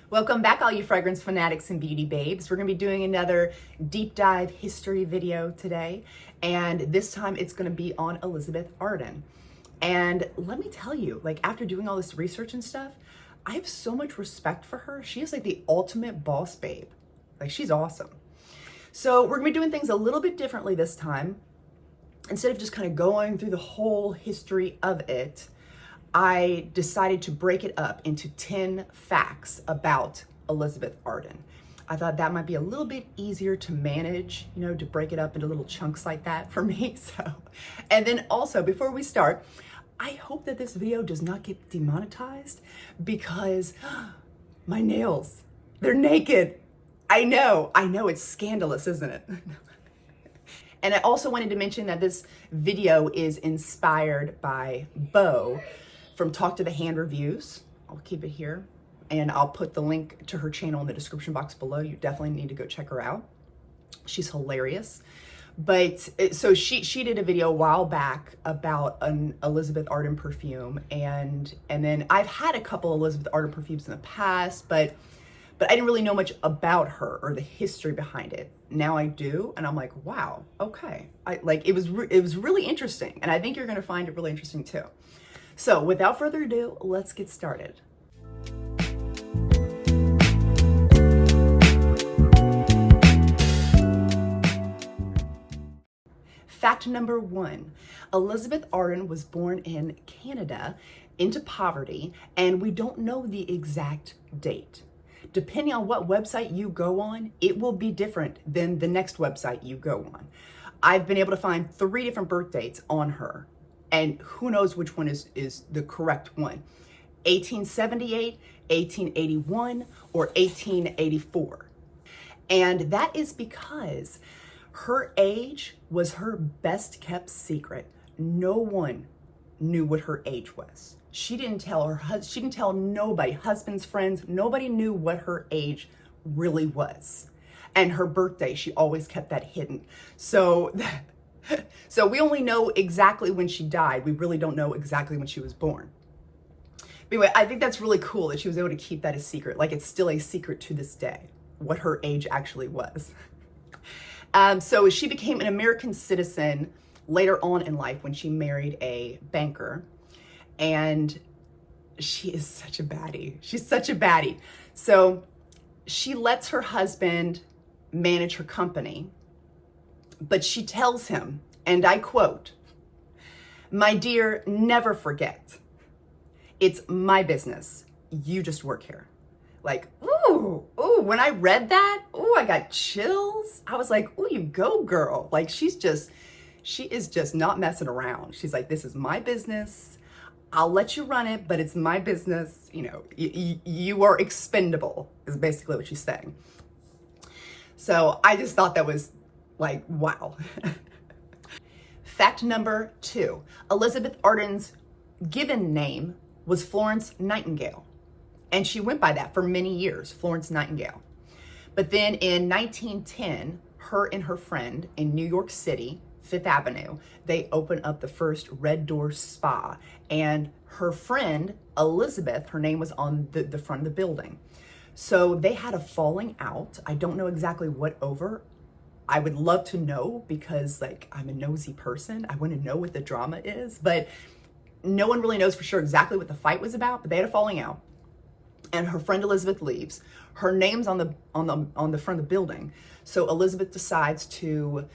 Welcome back, all you fragrance fanatics and beauty babes. We're gonna be doing another deep dive history video today, and this time it's gonna be on Elizabeth Arden. And let me tell you, like, after doing all this research and stuff, I have so much respect for her. She is like the ultimate boss babe. Like, she's awesome. So we're gonna be doing things a little bit differently this time. Instead of just kind of going through the whole history of it, I decided to break it up into 10 facts about Elizabeth Arden. I thought that might be a little bit easier to manage, you know, to break it up into little chunks like that for me. And then also, before we start, I hope that this video does not get demonetized because my nails, they're naked. I know, it's scandalous, isn't it? And I also wanted to mention that this video is inspired by Bo from Talk to the Hand Reviews. I'll keep it here, and I'll put the link to her channel in the description box below. You definitely need to go check her out. She's hilarious. But so she did a video a while back about an Elizabeth Arden perfume, and then I've had a couple Elizabeth Arden perfumes in the past, but I didn't really know much about her or the history behind it. Now I do, and I'm like, wow, okay. It was really interesting, and I think you're gonna find it really interesting too. So without further ado, let's get started. Fact number 1, Elizabeth Arden was born in Canada into poverty, and we don't know the exact date. Depending on what website you go on, it will be different than the next website you go on. I've been able to find 3 different birth dates on her, and who knows which one is the correct one. 1878, 1881, or 1884. And that is because her age was her best kept secret. No one knew what her age was. She didn't tell nobody, husbands, friends, nobody knew what her age really was. And her birthday, she always kept that hidden. So we only know exactly when she died. We really don't know exactly when she was born. But anyway, I think that's really cool that she was able to keep that a secret. Like, it's still a secret to this day, what her age actually was. So she became an American citizen later on in life when she married a banker. And she is such a baddie. She's such a baddie. So she lets her husband manage her company, but she tells him, and I quote, "My dear, never forget. It's my business. You just work here." Like, ooh, when I read that, I got chills. I was like, ooh, you go, girl. Like, she is just not messing around. She's like, this is my business. I'll let you run it, but it's my business. You know, you are expendable, is basically what she's saying. So I just thought that was like, wow. Fact number 2, Elizabeth Arden's given name was Florence Nightingale. And she went by that for many years, Florence Nightingale. But then in 1910, her and her friend in New York City, 5th Avenue, they opened up the first Red Door Spa. And her friend, Elizabeth, her name was on the front of the building. So they had a falling out. I don't know exactly what over. I would love to know because, like, I'm a nosy person. I want to know what the drama is. But no one really knows for sure exactly what the fight was about. But they had a falling out. And her friend Elizabeth leaves. Her name's on the front of the building. So Elizabeth decides to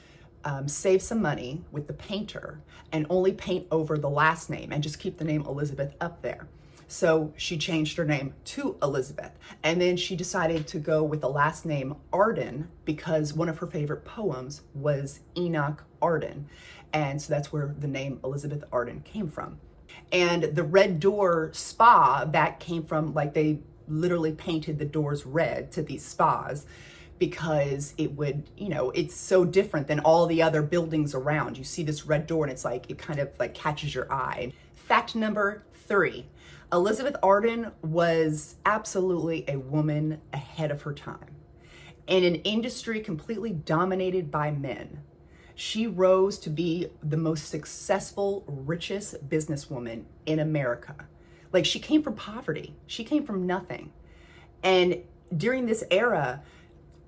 save some money with the painter and only paint over the last name and just keep the name Elizabeth up there. So she changed her name to Elizabeth. And then she decided to go with the last name Arden because one of her favorite poems was Enoch Arden. And so that's where the name Elizabeth Arden came from. And the Red Door Spa, that came from, like, they literally painted the doors red to these spas because it would, you know, it's so different than all the other buildings around. You see this red door and it's like, it kind of like catches your eye. Fact number 3, Elizabeth Arden was absolutely a woman ahead of her time. In an industry completely dominated by men, she rose to be the most successful, richest businesswoman in America. Like, she came from poverty. She came from nothing. And during this era,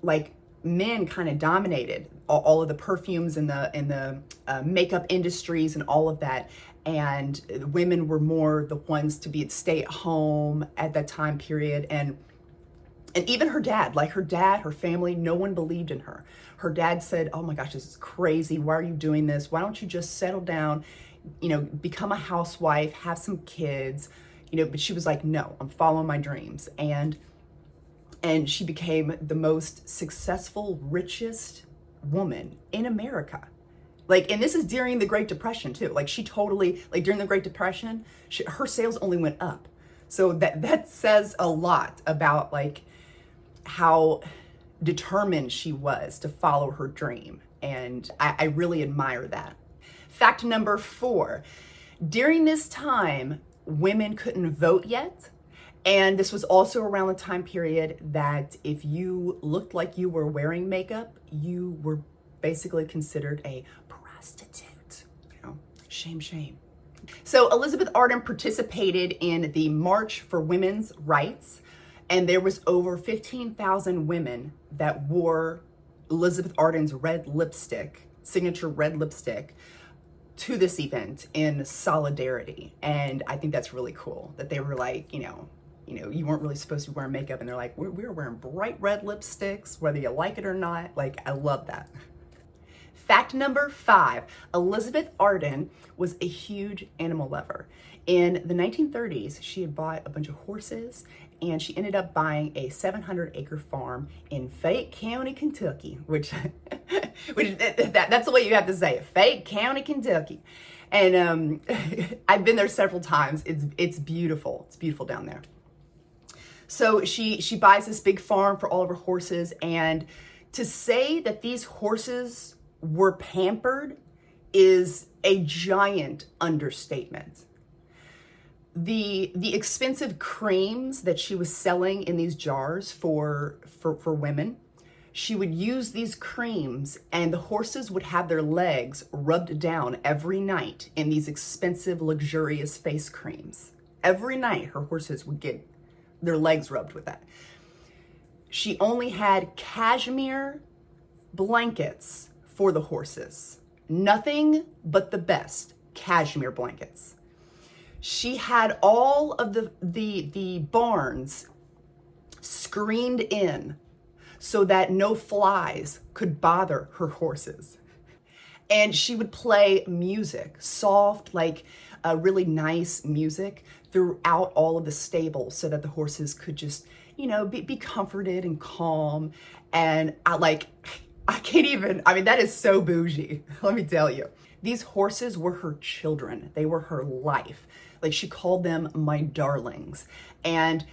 like, men kind of dominated all of the perfumes and the makeup industries and all of that. And women were more the ones to be stay at home at that time period. And even her dad, her family, no one believed in her. Her dad said, "Oh my gosh, this is crazy. Why are you doing this? Why don't you just settle down, become a housewife, have some kids?" But she was like, "No, I'm following my dreams." And she became the most successful, richest woman in America. And this is during the Great Depression too. She totally, during the Great Depression, her sales only went up. So that says a lot about how determined she was to follow her dream. And I really admire that. Fact number 4, during this time, women couldn't vote yet. And this was also around the time period that if you looked like you were wearing makeup, you were basically considered a prostitute. Shame, shame. So Elizabeth Arden participated in the March for Women's Rights, and there was over 15,000 women that wore Elizabeth Arden's red lipstick, signature red lipstick, to this event in solidarity. And I think that's really cool that they were like, you weren't really supposed to be wearing makeup, and they're like, we're wearing bright red lipsticks, whether you like it or not. I love that. Fact number 5, Elizabeth Arden was a huge animal lover. In the 1930s, she had bought a bunch of horses, and she ended up buying a 700-acre farm in Fayette County, Kentucky, which that's the way you have to say it, Fayette County, Kentucky. And I've been there several times. It's beautiful. It's beautiful down there. So she buys this big farm for all of her horses, and to say that these horses were pampered is a giant understatement. The expensive creams that she was selling in these jars for women, she would use these creams, and the horses would have their legs rubbed down every night in these expensive, luxurious face creams. Every night her horses would get their legs rubbed with that. She only had cashmere blankets for the horses. Nothing but the best cashmere blankets. She had all of the barns screened in so that no flies could bother her horses. And she would play music, soft, really nice music throughout all of the stables so that the horses could just, be comforted and calm. And I can't even, that is so bougie, let me tell you. These horses were her children. They were her life. She called them my darlings. And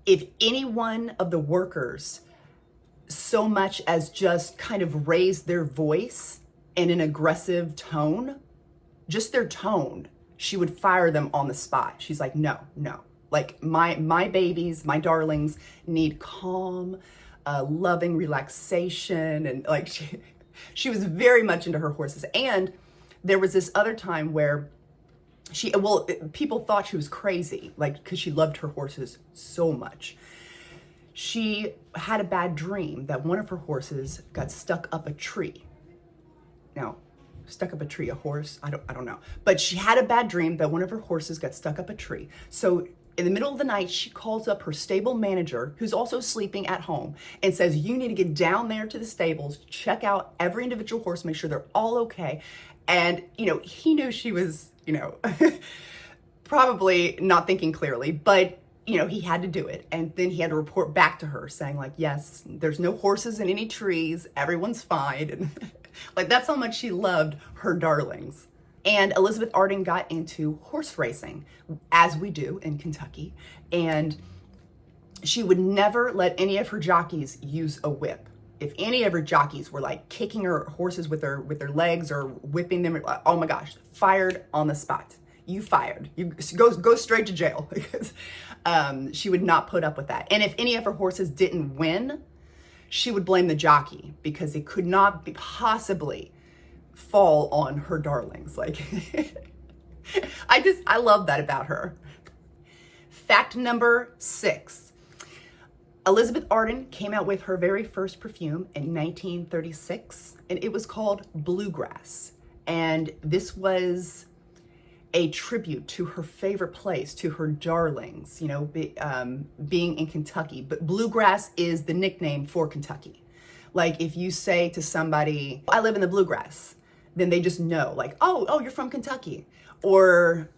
if any one of the workers so much as just kind of raised their voice in an aggressive tone, just their tone, she would fire them on the spot. She's like, no. My babies, my darlings need calm, loving relaxation. And she was very much into her horses. And there was this other time where people thought she was crazy, because she loved her horses so much. She had a bad dream that one of her horses got stuck up a tree. Now, stuck up a tree, a horse, I don't know. But she had a bad dream that one of her horses got stuck up a tree. So in the middle of the night, she calls up her stable manager, who's also sleeping at home, and says, you need to get down there to the stables, check out every individual horse, make sure they're all okay. And, he knew she was, probably not thinking clearly, but, he had to do it. And then he had to report back to her saying yes, there's no horses in any trees, everyone's fine. And that's how much she loved her darlings. And Elizabeth Arden got into horse racing, as we do in Kentucky. And she would never let any of her jockeys use a whip. If any of her jockeys were kicking her horses with their legs or whipping them, oh my gosh, fired on the spot. You fired. You go straight to jail, because she would not put up with that. And if any of her horses didn't win, she would blame the jockey, because it could not possibly fall on her darlings. I love that about her. Fact number 6. Elizabeth Arden came out with her very first perfume in 1936, and it was called Bluegrass. And this was a tribute to her favorite place, to her darlings, you know, being in Kentucky. But Bluegrass is the nickname for Kentucky. Like if you say to somebody, I live in the Bluegrass, then they just know, like, oh, you're from Kentucky. Or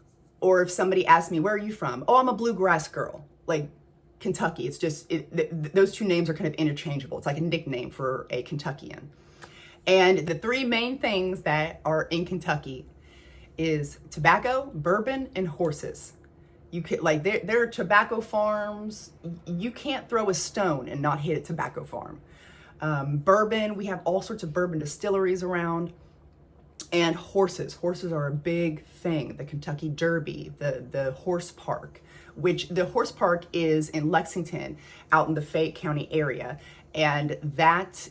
if somebody asks me, where are you from? Oh, I'm a Bluegrass girl. Like Kentucky, it's just, those two names are kind of interchangeable. It's like a nickname for a Kentuckian. And the three main things that are in Kentucky is tobacco, bourbon, and horses. You can, like, there are tobacco farms. You can't throw a stone and not hit a tobacco farm. Bourbon, we have all sorts of bourbon distilleries around. And horses are a big thing. The Kentucky Derby, the horse park, which the horse park is in Lexington, out in the Fayette County area. And that,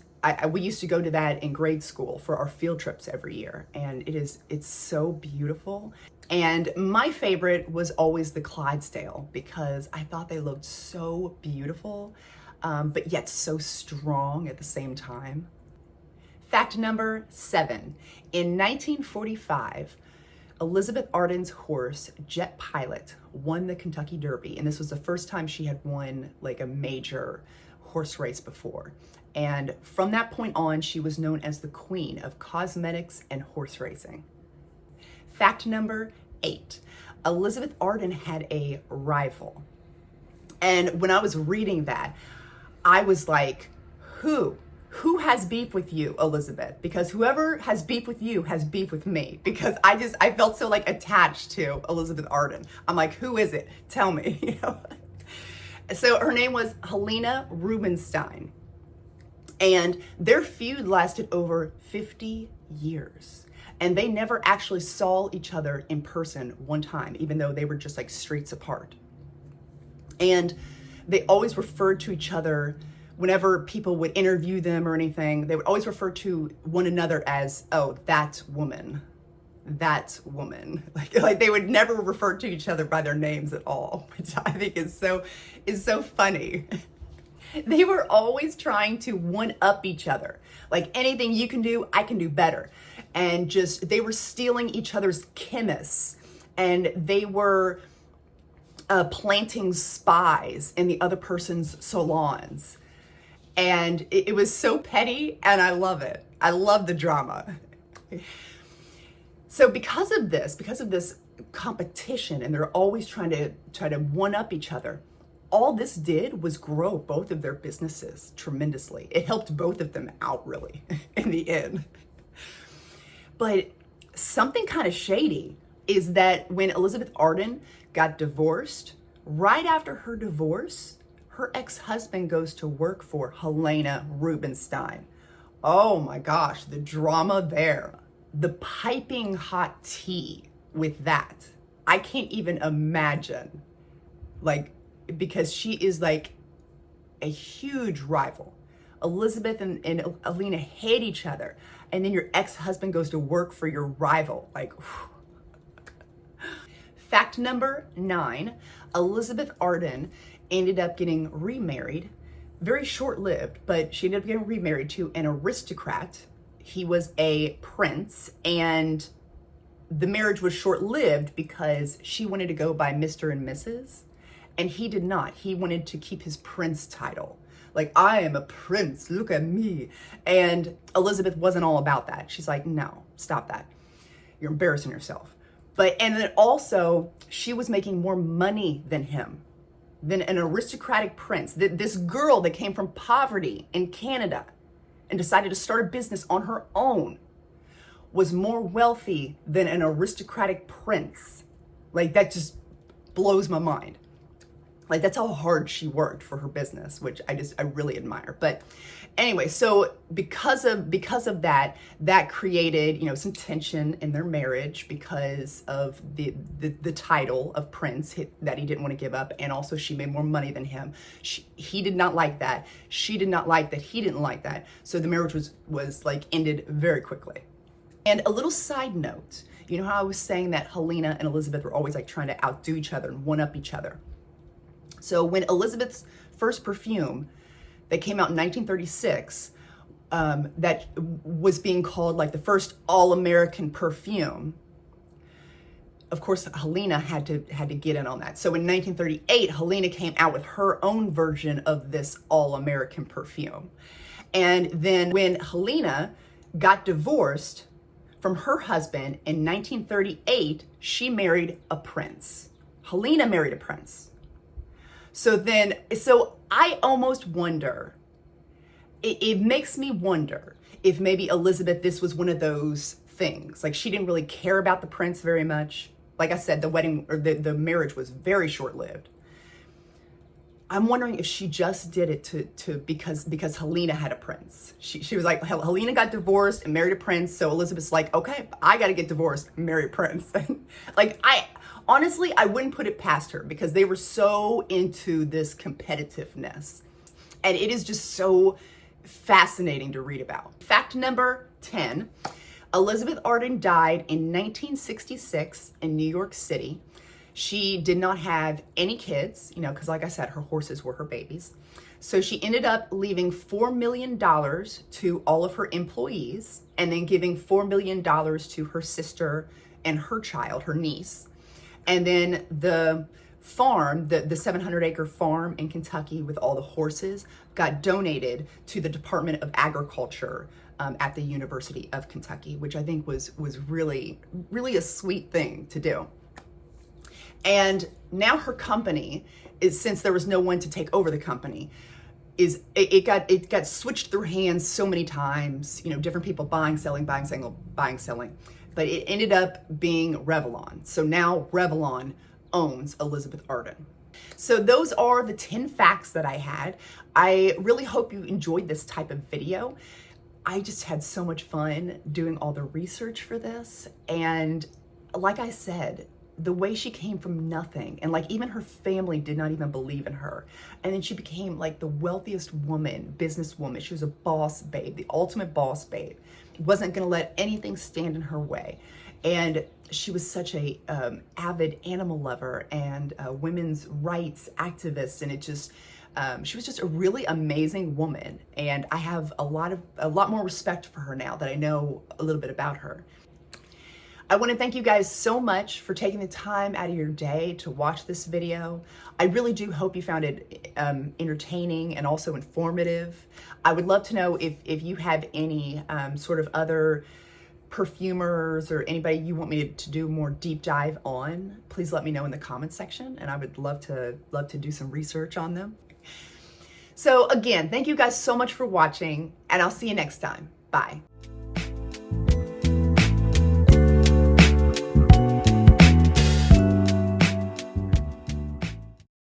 we used to go to that in grade school for our field trips every year. And it's so beautiful. And my favorite was always the Clydesdale, because I thought they looked so beautiful, but yet so strong at the same time. Fact number 7. In 1945, Elizabeth Arden's horse, Jet Pilot, won the Kentucky Derby. And this was the first time she had won like a major horse race before. And from that point on, she was known as the queen of cosmetics and horse racing. Fact number 8. Elizabeth Arden had a rival. And when I was reading that, I was like, who has beef with you, Elizabeth? Because whoever has beef with you has beef with me, because I felt so like attached to Elizabeth Arden. I'm like, who is it? Tell me, you know? So her name was Helena Rubinstein, and their feud lasted over 50 years. And they never actually saw each other in person one time, even though they were just like streets apart. And they always referred to each other, whenever people would interview them or anything, they would always refer to one another as, oh, that woman. Like they would never refer to each other by their names at all, which I think is so funny. They were always trying to one-up each other. Like, anything you can do, I can do better. And just, they were stealing each other's chemists, and they were planting spies in the other person's salons. And it was so petty, and I love it. I love the drama. So because of this competition, and they're always trying to one-up each other, all this did was grow both of their businesses tremendously. It helped both of them out, really, in the end. But something kind of shady is that when Elizabeth Arden got divorced, right after her divorce, her ex-husband goes to work for Helena Rubinstein. Oh my gosh, the drama there. The piping hot tea with that. I can't even imagine. Like, because she is like a huge rival. Elizabeth and Helena hate each other. And then your ex-husband goes to work for your rival. Like, whew. Fact number 9, Elizabeth Arden ended up getting remarried, very short-lived, but she ended up getting remarried to an aristocrat. He was a prince, and the marriage was short-lived because she wanted to go by Mr. and Mrs., and he did not. He wanted to keep his prince title. Like, I am a prince, look at me. And Elizabeth wasn't all about that. She's like, no, stop that. You're embarrassing yourself. And then also, she was making more money than him, than an aristocratic prince. This girl that came from poverty in Canada and decided to start a business on her own was more wealthy than an aristocratic prince. Like, that just blows my mind. Like, that's how hard she worked for her business, which I really admire. But anyway, so because of that created, some tension in their marriage because of the title of prince that he didn't want to give up. And also she made more money than him. He did not like that. She did not like that. He didn't like that. So the marriage was like ended very quickly. And a little side note, you know how I was saying that Helena and Elizabeth were always like trying to outdo each other and one up each other. So when Elizabeth's first perfume that came out in 1936 that was being called like the first all-American perfume. Of course, Helena had to get in on that. So in 1938, Helena came out with her own version of this all-American perfume. And then when Helena got divorced from her husband in 1938, she married a prince. Helena married a prince. So I almost wonder, it makes me wonder if maybe Elizabeth, this was one of those things. Like, she didn't really care about the prince very much. Like I said, the wedding or the marriage was very short-lived. I'm wondering if she just did it because Helena had a prince. She was like, Helena got divorced and married a prince, so Elizabeth's like, okay, I got to get divorced and marry a prince. Like, honestly, I wouldn't put it past her, because they were so into this competitiveness. And it is just so fascinating to read about. Fact number 10, Elizabeth Arden died in 1966 in New York City. She did not have any kids, because like I said, her horses were her babies. So she ended up leaving $4 million to all of her employees, and then giving $4 million to her sister and her child, her niece. And then the farm, the 700-acre farm in Kentucky with all the horses, got donated to the Department of Agriculture at the University of Kentucky, which I think was really, really a sweet thing to do. And now her company is, since there was no one to take over the company, it got switched through hands so many times, different people buying, selling, buying, selling, but it ended up being Revlon. So now Revlon owns Elizabeth Arden. So those are the 10 facts that I had. I really hope you enjoyed this type of video. I just had so much fun doing all the research for this. And like I said, the way she came from nothing, and like even her family did not even believe in her. And then she became like the wealthiest woman, businesswoman. She was a boss babe, the ultimate boss babe. Wasn't gonna let anything stand in her way. And she was such a avid animal lover and a women's rights activist. And she was just a really amazing woman. And I have a lot more respect for her now that I know a little bit about her. I want to thank you guys so much for taking the time out of your day to watch this video. I really do hope you found it entertaining and also informative. I would love to know if you have any sort of other perfumers or anybody you want me to do more deep dive on. Please let me know in the comments section, and I would love to do some research on them. So again, thank you guys so much for watching, and I'll see you next time. Bye.